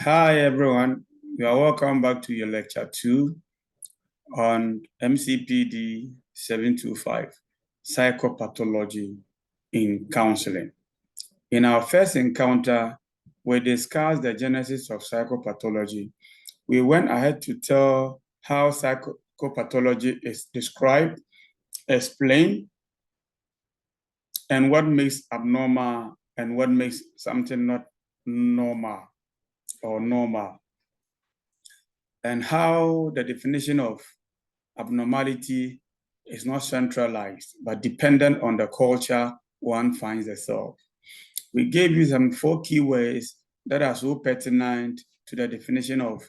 Hi, everyone. You are welcome back to your lecture 2 on MCPD 725, Psychopathology in Counseling. In our first encounter, we discussed the genesis of psychopathology. We went ahead to tell how psychopathology is described, explained, and what makes abnormal and what makes something not normal or normal, and how the definition of abnormality is not centralized, but dependent on the culture one finds itself. We gave you some 4 key words that are so pertinent to the definition of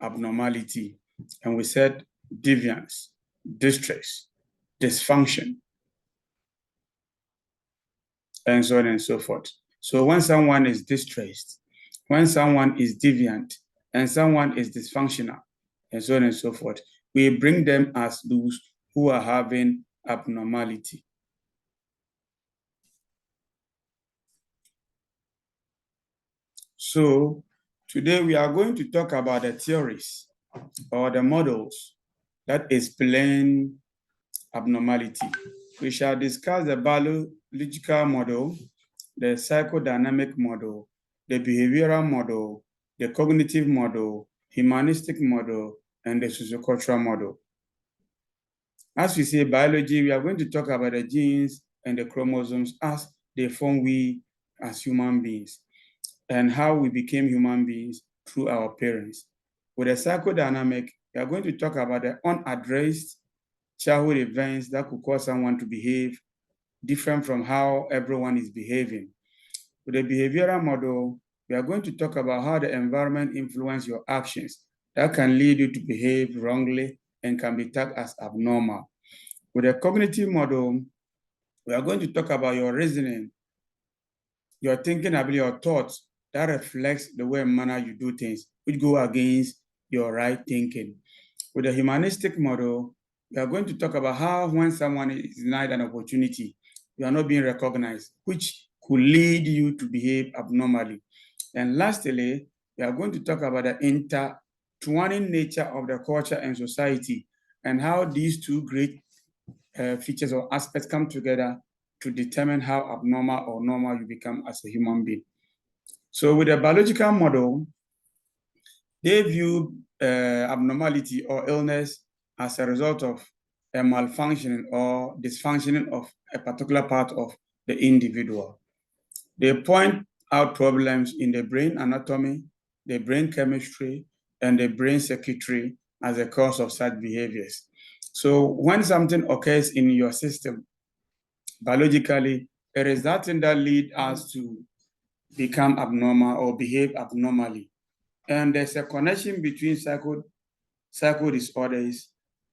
abnormality. And we said deviance, distress, dysfunction, and so on and so forth. So when someone is distressed, when someone is deviant, and someone is dysfunctional, and so on and so forth, we bring them as those who are having abnormality. So today we are going to talk about the theories or the models that explain abnormality. We shall discuss the biological model, the psychodynamic model, the behavioral model, the cognitive model, humanistic model, and the sociocultural model. As we say biology, we are going to talk about the genes and the chromosomes as they form we as human beings and how we became human beings through our parents. With the psychodynamic, we are going to talk about the unaddressed childhood events that could cause someone to behave different from how everyone is behaving. With the behavioral model, we are going to talk about how the environment influences your actions that can lead you to behave wrongly and can be tagged as abnormal. With the cognitive model, we are going to talk about your reasoning, your thinking ability, your thoughts that reflects the way and manner you do things, which go against your right thinking. With the humanistic model, we are going to talk about how when someone is denied an opportunity, you are not being recognized, which could lead you to behave abnormally. And lastly, we are going to talk about the intertwining nature of the culture and society and how these two great features or aspects come together to determine how abnormal or normal you become as a human being. So with the biological model, they view abnormality or illness as a result of a malfunctioning or dysfunctioning of a particular part of the individual. They point out problems in the brain anatomy, the brain chemistry, and the brain circuitry as a cause of such behaviors. So when something occurs in your system, biologically, it is that thing that leads us to become abnormal or behave abnormally. And there's a connection between psycho disorders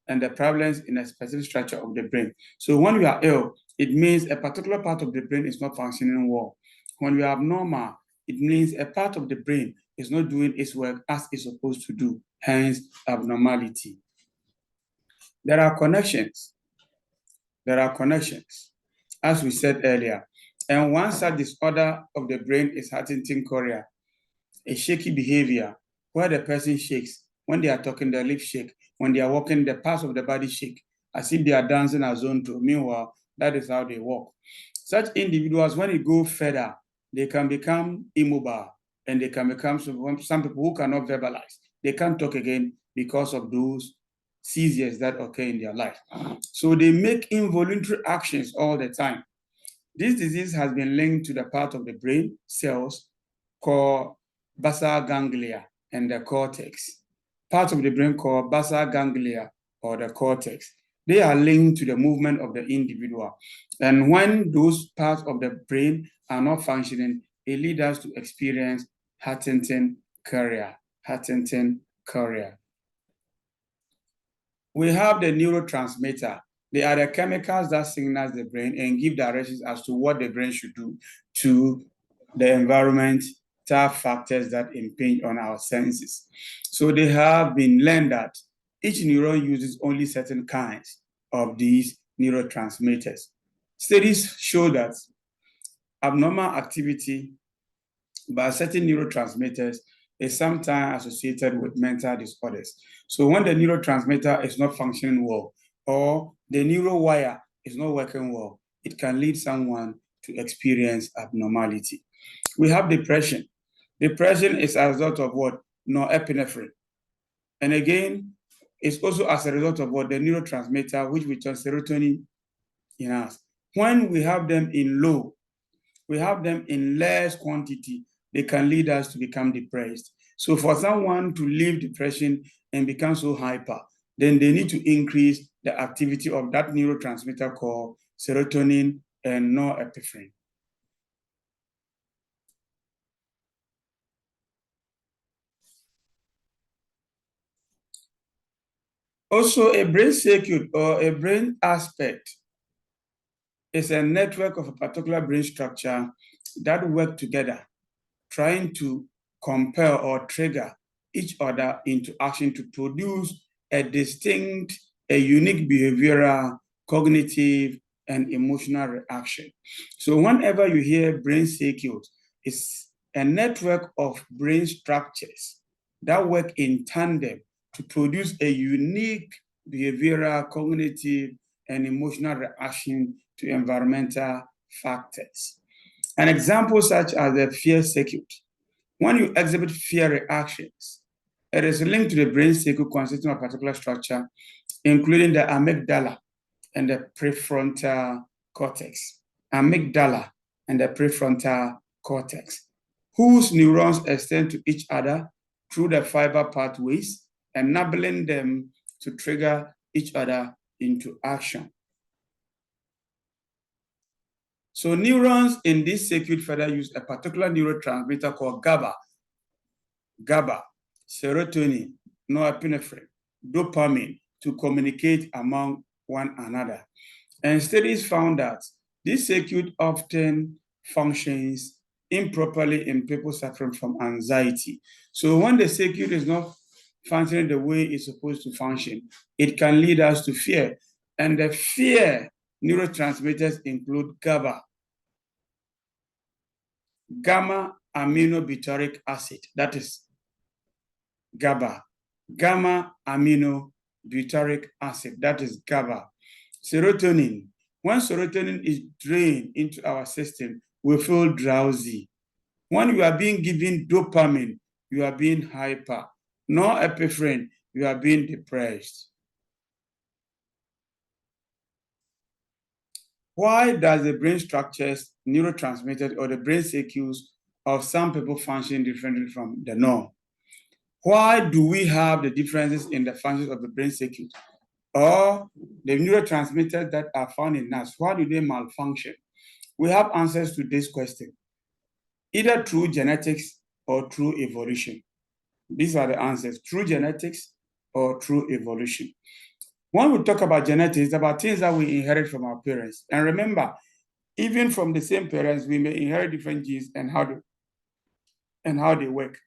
and the problems in a specific structure of the brain. So when we are ill, it means a particular part of the brain is not functioning well. When we are abnormal, it means a part of the brain is not doing its work as it's supposed to do, hence abnormality. There are connections. As we said earlier. And one such disorder of the brain is Huntington chorea, a shaky behavior where the person shakes. When they are talking, their lips shake. When they are walking, the parts of the body shake, as if they are dancing a zone two. Meanwhile, that is how they walk. Such individuals, when they go further, they can become immobile and they can become some people who cannot verbalize. They can't talk again because of those seizures that occur in their life. So they make involuntary actions all the time. This disease has been linked to the part of the brain cells called basal ganglia and the cortex. Parts of the brain called basal ganglia or the cortex. They are linked to the movement of the individual. And when those parts of the brain are not functioning, it leads us to experience Huntington chorea. We have the neurotransmitter. They are the chemicals that signal the brain and give directions as to what the brain should do to the environmental factors that impinge on our senses. So they have been learned that each neuron uses only certain kinds of these neurotransmitters. Studies show that abnormal activity by certain neurotransmitters is sometimes associated with mental disorders. So when the neurotransmitter is not functioning well, or the neural wire is not working well, it can lead someone to experience abnormality. We have depression. Depression is a result of what? Norepinephrine. And again, it's also as a result of what? The neurotransmitter, which we turn serotonin in us. When we have them in low, we have them in less quantity, they can lead us to become depressed. So for someone to leave depression and become so hyper, then they need to increase the activity of that neurotransmitter called serotonin and norepinephrine. Also, a brain circuit or a brain aspect is a network of a particular brain structure that work together, trying to compel or trigger each other into action to produce a distinct, a unique behavioral, cognitive, and emotional reaction. So whenever you hear brain circuit, it's a network of brain structures that work in tandem to produce a unique behavioral, cognitive, and emotional reaction to environmental factors. An example such as the fear circuit. When you exhibit fear reactions, it is linked to the brain circuit consisting of a particular structure, including the amygdala and the prefrontal cortex. Amygdala and the prefrontal cortex, whose neurons extend to each other through the fiber pathways, enabling them to trigger each other into action. So neurons in this circuit further use a particular neurotransmitter called GABA, serotonin, norepinephrine, dopamine to communicate among one another. And studies found that this circuit often functions improperly in people suffering from anxiety. So when the circuit is not functioning the way it's supposed to function, it can lead us to fear. And the fear neurotransmitters include GABA, gamma aminobutyric acid, that is GABA, gamma aminobutyric acid, that is GABA. Serotonin, when serotonin is drained into our system, we feel drowsy. When you are being given dopamine, you are being hyper. Norepinephrine, you are being depressed. Why does the brain structures, neurotransmitters, or the brain circuits of some people function differently from the norm? Why do we have the differences in the functions of the brain circuit? Or the neurotransmitters that are found in us, why do they malfunction? We have answers to this question, either through genetics or through evolution. These are the answers, through genetics or through evolution. When we talk about genetics, it's about things that we inherit from our parents. And remember, even from the same parents, we may inherit different genes and how they work.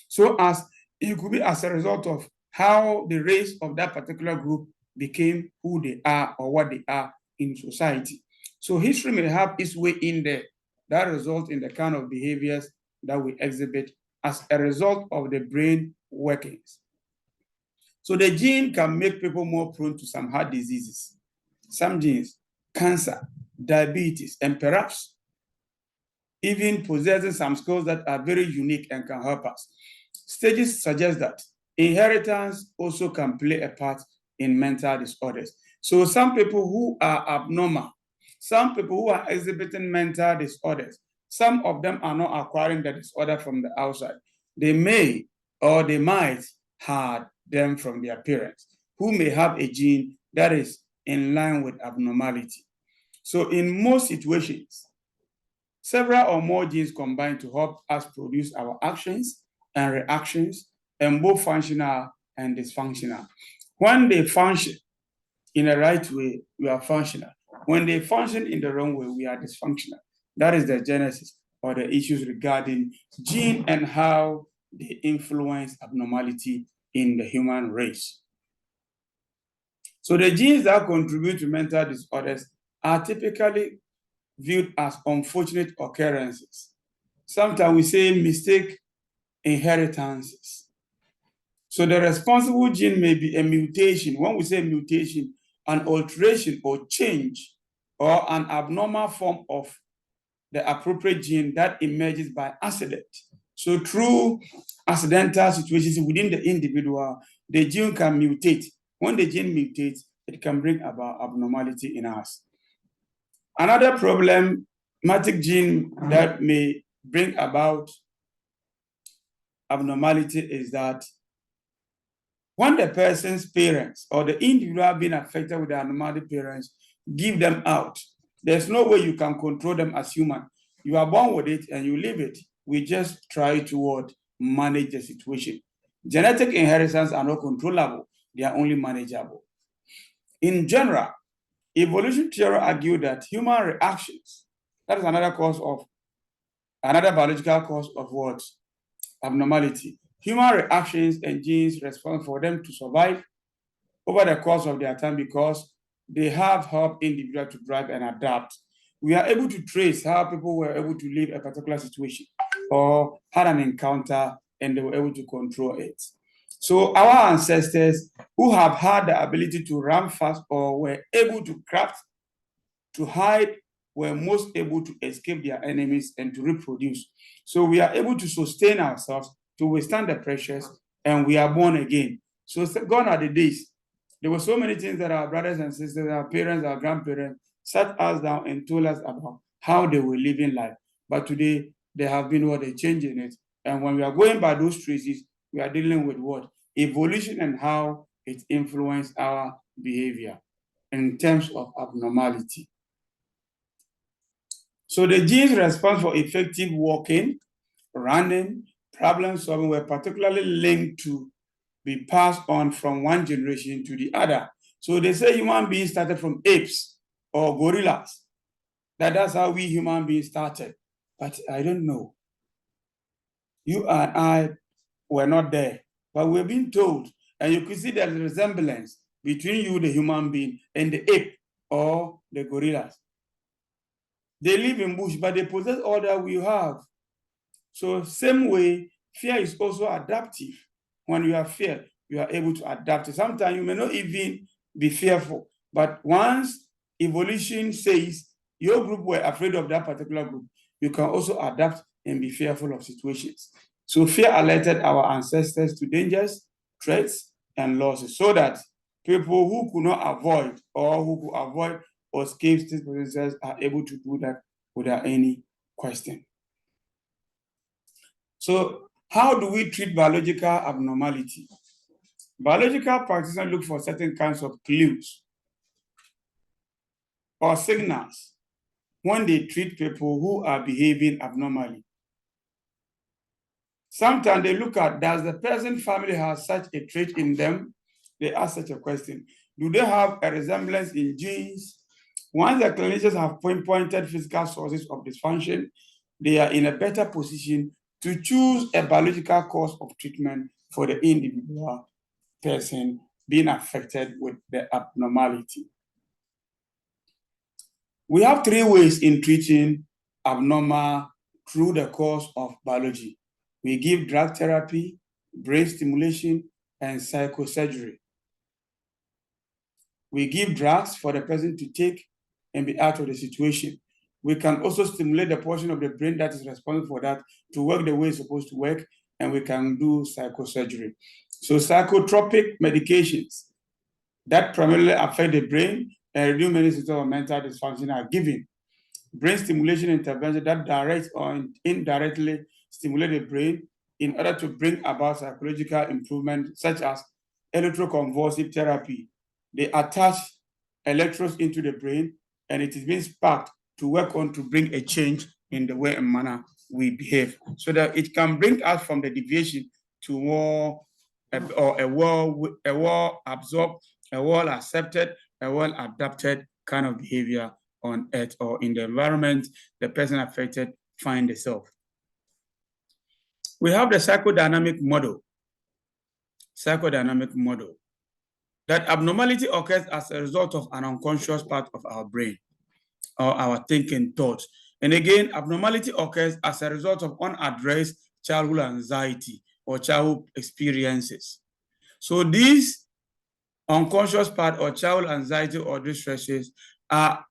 So as it could be as a result of how the race of that particular group became who they are or what they are in society. So history may have its way in there that result in the kind of behaviors that we exhibit as a result of the brain workings. So the gene can make people more prone to some heart diseases, some genes, cancer, diabetes, and perhaps even possessing some skills that are very unique and can help us. Studies suggest that inheritance also can play a part in mental disorders. So some people who are abnormal, some people who are exhibiting mental disorders, some of them are not acquiring the disorder from the outside. They may or they might have them from their parents, who may have a gene that is in line with abnormality. So in most situations, several or more genes combine to help us produce our actions and reactions, and both functional and dysfunctional. When they function in the right way, we are functional. When they function in the wrong way, we are dysfunctional. That is the genesis or the issues regarding gene and how they influence abnormality in the human race. So the genes that contribute to mental disorders are typically viewed as unfortunate occurrences. Sometimes we say mistake inheritances. So the responsible gene may be a mutation. When we say mutation, an alteration or change or an abnormal form of the appropriate gene that emerges by accident. So through accidental situations within the individual, the gene can mutate. When the gene mutates, it can bring about abnormality in us. Another problematic gene that may bring about abnormality is that when the person's parents or the individual being affected with the abnormality parents give them out, there's no way you can control them as human. You are born with it and you leave it. We just try to manage the situation. Genetic inheritance are not controllable. They are only manageable. In general, evolution theory argue that human reactions, that is another biological cause of what? Abnormality. Human reactions and genes respond for them to survive over the course of their time because they have helped individuals to thrive and adapt. We are able to trace how people were able to leave a particular situation or had an encounter and they were able to control it. So our ancestors who have had the ability to run fast or were able to craft, to hide, were most able to escape their enemies and to reproduce. So we are able to sustain ourselves, to withstand the pressures, and we are born again. So gone are the days. There were so many things that our brothers and sisters, our parents, our grandparents sat us down and told us about how they were living life. But today, they have been a change in it. And when we are going by those traces, we are dealing with what? Evolution and how it influenced our behavior in terms of abnormality. So the genes responsible for effective walking, running, problem solving were particularly linked to be passed on from one generation to the other. So they say human beings started from apes or gorillas. That's how we human beings started. But I don't know. You and I were not there, but we're being told, and you can see there's a resemblance between you, the human being, and the ape or the gorillas. They live in bush, but they possess all that we have. So same way, fear is also adaptive. When you have fear, you are able to adapt. Sometimes you may not even be fearful, but once evolution says your group were afraid of that particular group, you can also adapt and be fearful of situations. So fear alerted our ancestors to dangers, threats, and losses so that people who could not avoid or who could avoid or escape these processes are able to do that without any question. So how do we treat biological abnormality? Biological practitioners look for certain kinds of clues or signals when they treat people who are behaving abnormally. Sometimes they look at, does the person's family have such a trait in them? They ask such a question. Do they have a resemblance in genes? Once the clinicians have pinpointed physical sources of dysfunction, they are in a better position to choose a biological course of treatment for the individual person being affected with the abnormality. We have three ways in treating abnormal through the course of biology. We give drug therapy, brain stimulation, and psychosurgery. We give drugs for the person to take and be out of the situation. We can also stimulate the portion of the brain that is responsible for that to work the way it's supposed to work, and we can do psychosurgery. So psychotropic medications that primarily affect the brain and reduce many symptoms of mental dysfunction are given. Brain stimulation intervention that direct or indirectly stimulate the brain in order to bring about psychological improvement, such as electroconvulsive therapy. They attach electrodes into the brain, and it is being sparked to work on to bring a change in the way and manner we behave, so that it can bring us from the deviation to more a well-absorbed, a well-accepted, a well-adapted kind of behavior on earth or in the environment the person affected find itself. We have the psychodynamic model. Psychodynamic model. That abnormality occurs as a result of an unconscious part of our brain or our thinking thoughts. And again, abnormality occurs as a result of unaddressed childhood anxiety or childhood experiences. So these unconscious part or childhood anxiety or distresses are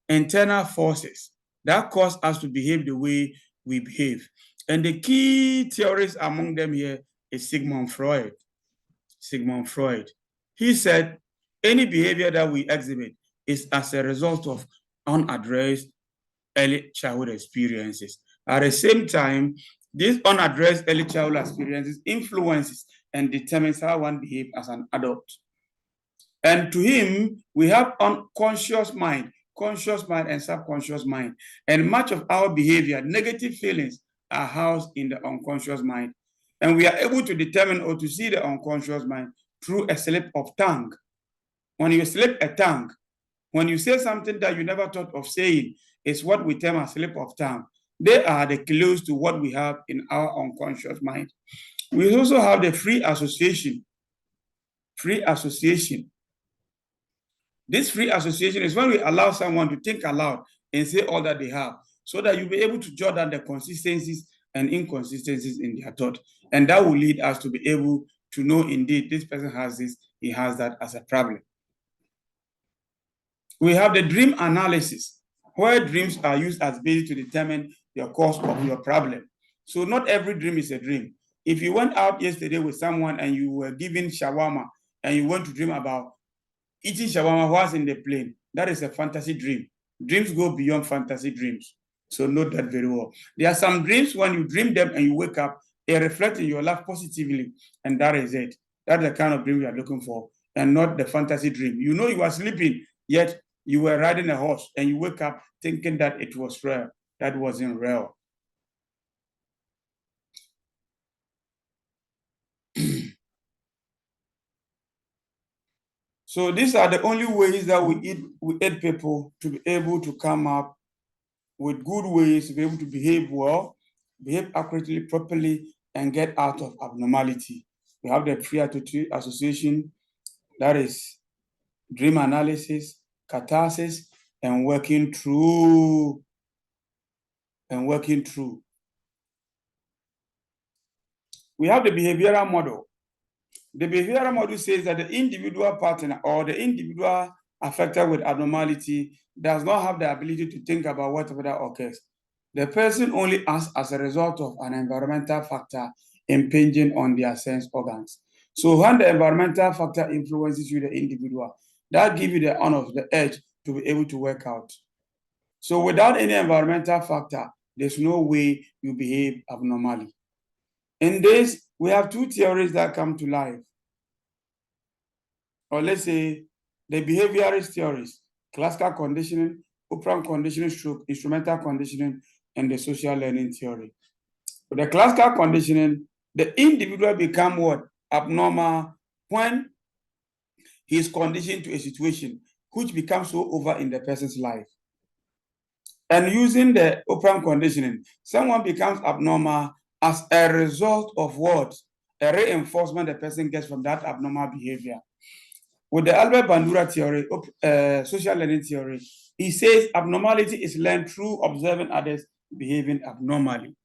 internal forces that cause us to behave the way we behave. And the key theories among them here is Sigmund Freud. Sigmund Freud. He said any behavior that we exhibit is as a result of unaddressed early childhood experiences. At the same time, these unaddressed early childhood experiences influences and determines how one behaves as an adult. And to him, we have unconscious mind, conscious mind, and subconscious mind. And much of our behavior, negative feelings, are housed in the unconscious mind. And we are able to determine or to see the unconscious mind through a slip of tongue. When you slip a tongue, when you say something that you never thought of saying, it's what we term a slip of tongue. They are the clues to what we have in our unconscious mind. We also have the free association. Free association. This free association is when we allow someone to think aloud and say all that they have, so that you'll be able to jot down the consistencies and inconsistencies in their thought. And that will lead us to be able to know indeed this person has this, he has that as a problem. We have the dream analysis, where dreams are used as basis to determine the cause of your problem. So not every dream is a dream. If you went out yesterday with someone and you were given shawarma and you want to dream about eating shawarma whilst in the plane, that is a fantasy dream. Dreams go beyond fantasy dreams. So note that very well. There are some dreams when you dream them and you wake up, they reflect in your life positively, and that is it. That's the kind of dream you are looking for, and not the fantasy dream. You know you are sleeping, yet you were riding a horse and you wake up thinking that it was real. That wasn't real. So these are the only ways that we aid people to be able to come up with good ways to be able to behave well, behave accurately, properly, and get out of abnormality. We have the free association, that is dream analysis, catharsis, and working through. We have the behavioral model. The behavioral model says that the individual partner or the individual affected with abnormality does not have the ability to think about whatever that occurs. The person only acts as a result of an environmental factor impinging on their sense organs. So when the environmental factor influences you, the individual, that gives you the honor, the edge to be able to work out. So without any environmental factor, there's no way you behave abnormally. In this, we have two theories that come to life. Or let's say the behaviorist theories, classical conditioning, operant conditioning, stroke, instrumental conditioning, and the social learning theory. With the classical conditioning, the individual become what? Abnormal when he is conditioned to a situation which becomes so over in the person's life. And using the operant conditioning, someone becomes abnormal as a result of what? A reinforcement the person gets from that abnormal behavior. With the Albert Bandura theory, social learning theory, he says abnormality is learned through observing others behaving abnormally.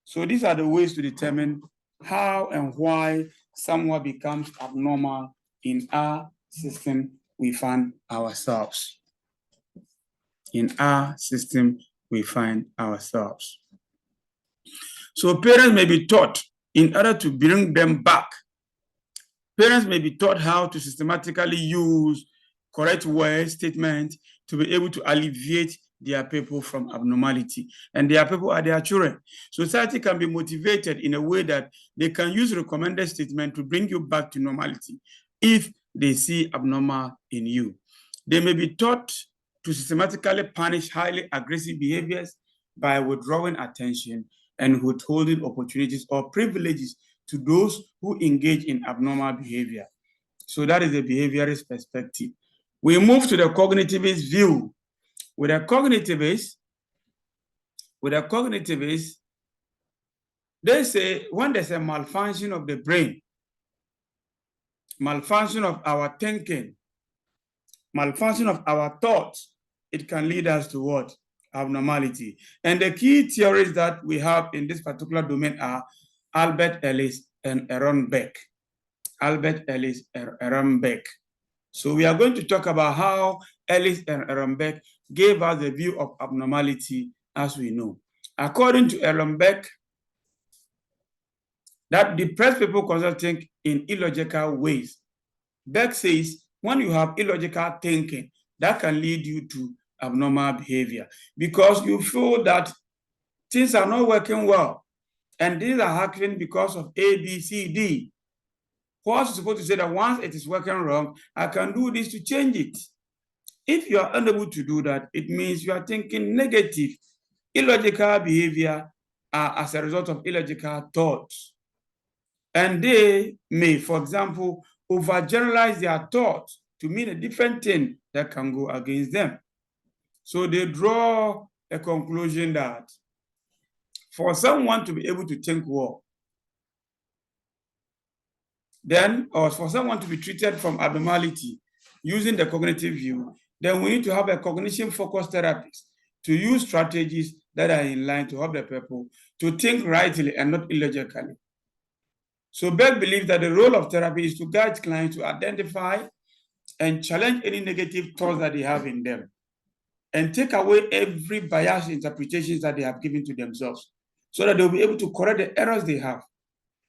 So these are the ways to determine how and why someone becomes abnormal in our system we find ourselves. In our system we find ourselves. So parents may be taught in order to bring them back. Parents may be taught how to systematically use correct word statements to be able to alleviate their people from abnormality. And their people are their children. Society can be motivated in a way that they can use recommended statement to bring you back to normality if they see abnormal in you. They may be taught to systematically punish highly aggressive behaviors by withdrawing attention and withholding opportunities or privileges to those who engage in abnormal behavior. So that is the behaviorist perspective. We move to the cognitivist view. With a cognitivist, they say when there's a malfunction of the brain, malfunction of our thinking, malfunction of our thoughts, it can lead us to what? Abnormality. And the key theories that we have in this particular domain are Albert Ellis and Aaron Beck. Albert Ellis and Aaron Beck. So we are going to talk about how Ellis and Aaron Beck gave us the view of abnormality as we know. According to Aaron Beck, that depressed people constantly think in illogical ways. Beck says when you have illogical thinking, that can lead you to abnormal behavior because you feel that things are not working well and these are happening because of A, B, C, D. What's supposed to say that once it is working wrong, I can do this to change it. If you are unable to do that, it means you are thinking negative. Illogical behavior as a result of illogical thoughts. And they may, for example, overgeneralize their thoughts to mean a different thing that can go against them. So they draw a conclusion that for someone to be able to think well, then, or for someone to be treated from abnormality using the cognitive view, then we need to have a cognition-focused therapist to use strategies that are in line to help the people to think rightly and not illogically. So Beck believes that the role of therapy is to guide clients to identify and challenge any negative thoughts that they have in them and take away every biased interpretations that they have given to themselves so that they'll be able to correct the errors they have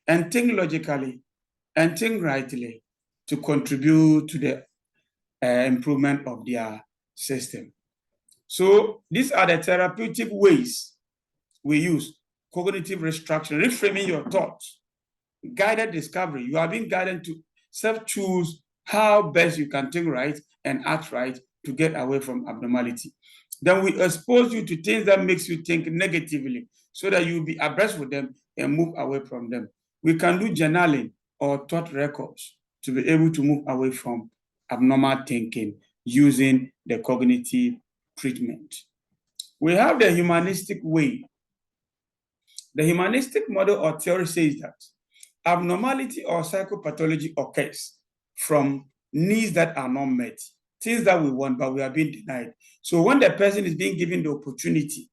and think logically and think rightly to contribute to the improvement of their system. So these are the therapeutic ways we use: cognitive restructuring, reframing your thoughts, guided discovery. You are being guided to self-choose how best you can think right and act right to get away from abnormality. Then we expose you to things that makes you think negatively so that you'll be abreast with them and move away from them. We can do journaling or thought records to be able to move away from abnormal thinking using the cognitive treatment. We have the humanistic way. The humanistic model or theory says that abnormality or psychopathology occurs from needs that are not met, things that we want but we are being denied. So when the person is being given the opportunity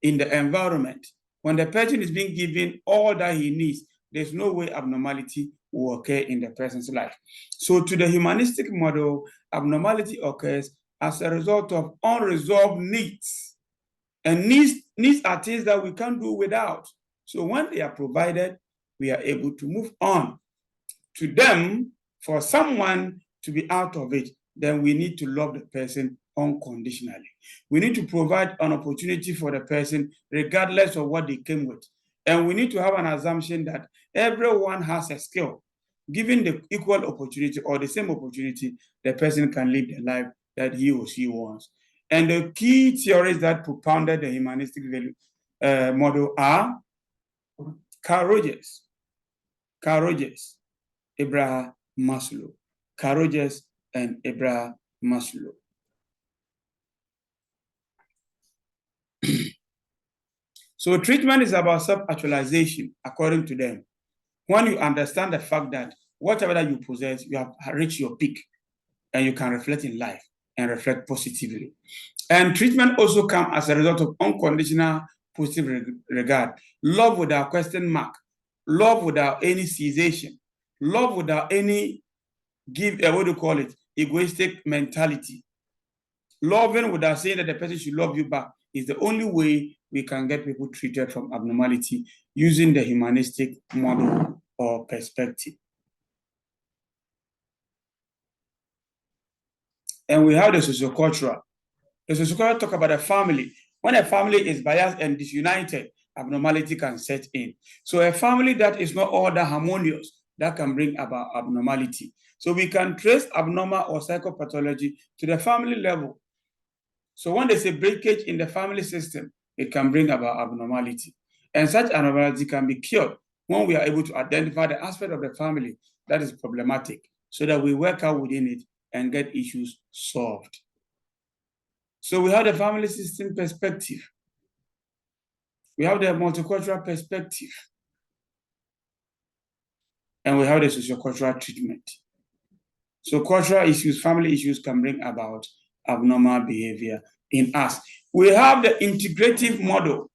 in the environment, when the person is being given all that he needs, there's no way abnormality will occur in the person's life. So to the humanistic model, abnormality occurs as a result of unresolved needs. And needs are things that we can't do without. So when they are provided, we are able to move on. To them, for someone to be out of it, then we need to love the person unconditionally. We need to provide an opportunity for the person regardless of what they came with. And we need to have an assumption that everyone has a skill. Given the equal opportunity or the same opportunity, the person can live the life that he or she wants. And the key theories that propounded the humanistic value model are Carl Rogers, Abraham Maslow. Carl Rogers and Abraham Maslow. So treatment is about self-actualization, according to them. When you understand the fact that whatever that you possess, you have reached your peak and you can reflect in life and reflect positively. And treatment also comes as a result of unconditional positive regard, love without question mark, love without any cessation, love without any egoistic mentality. Loving without saying that the person should love you back is the only way we can get people treated from abnormality using the humanistic model or perspective. And we have the sociocultural. The sociocultural talk about a family. When a family is biased and disunited, abnormality can set in. So a family that is not all that harmonious, that can bring about abnormality. So we can trace abnormal or psychopathology to the family level. So when there's a breakage in the family system, it can bring about abnormality. And such abnormality can be cured when we are able to identify the aspect of the family that is problematic so that we work out within it and get issues solved. So we have the family system perspective. We have the multicultural perspective. And we have the sociocultural treatment. So cultural issues, family issues can bring about abnormal behavior in us. We have the integrative model.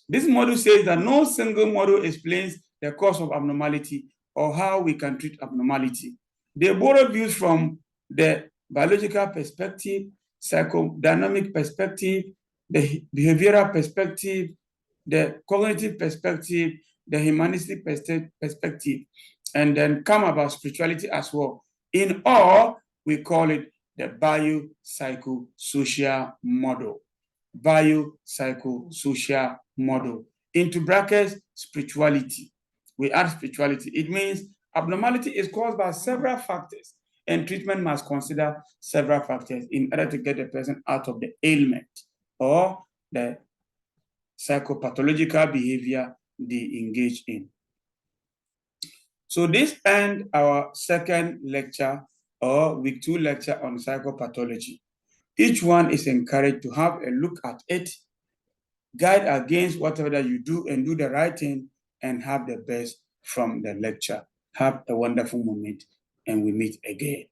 This model says that no single model explains the cause of abnormality, or how we can treat abnormality. They borrow views from the biological perspective, psychodynamic perspective, the behavioral perspective, the cognitive perspective, the humanistic perspective, and then come about spirituality as well. In all, we call it the biopsychosocial model. Biopsychosocial model. Into brackets, spirituality. We add spirituality. It means abnormality is caused by several factors, and treatment must consider several factors in order to get the person out of the ailment or the psychopathological behavior they engage in. So this ends our second lecture or week 2 lecture on psychopathology. Each one is encouraged to have a look at it, guide against whatever that you do, and do the right thing and have the best from the lecture. Have a wonderful moment, and we meet again.